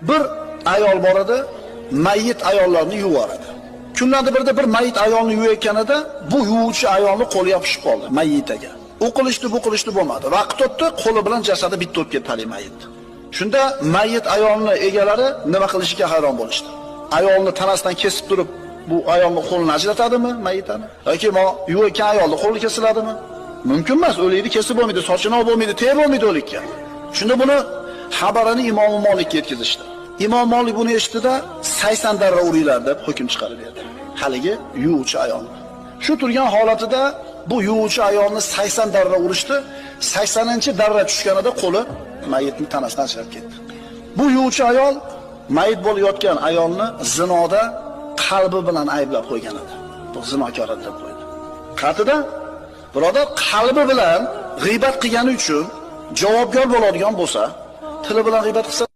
Bir ayol bor edi, mayit ayollarni yuvar edi. Kunlardan birida bir mayit ayolni yuvayotganida bu yuvuvchi ayolni qo'li yopishib qoldi mayitaga. U qilishdi bo'lmadi. Vaqt o'tdi, qo'li bilan jasadi bitta o'tib ketdi hali mayit. Shunda mayit ayolni egalari nima qilishiga hayron bo'lishdi. Ayolni tanasidan kesib turib, bu ayolning qo'lini ajratadimi mayitani? Yoki yuvayotgan ayolning qo'li kesiladimi? Mumkin emas, o'likni kesib bo'lmaydi, sochini olib bo'lmaydi, terib bo'lmaydi o'likka. Shunda buni xabarini Imom Molikka yetkazishdi. Imom Molik buni eshitdi-da 80 darra uringlar deb hukm chiqarib berdi. Haligi yuvuvchi ayolni. Shu turgan holatida bu yuvuvchi ayolni 80 darra urishdi. 80-darra tushganida qo'li mayitni tanasidan ajrab ketdi. Bu yuvuvchi ayol mayit bo'lib yotgan ayolni zinoda qalbi bilan ayblab qo'ygan edi. Bu zinokor deb qo'ydi. Qatida birodar qalbi bilan g'iybat qilgani uchun javobgar bo'ladigan bo'lsa, tili bilan g'iybat qilsa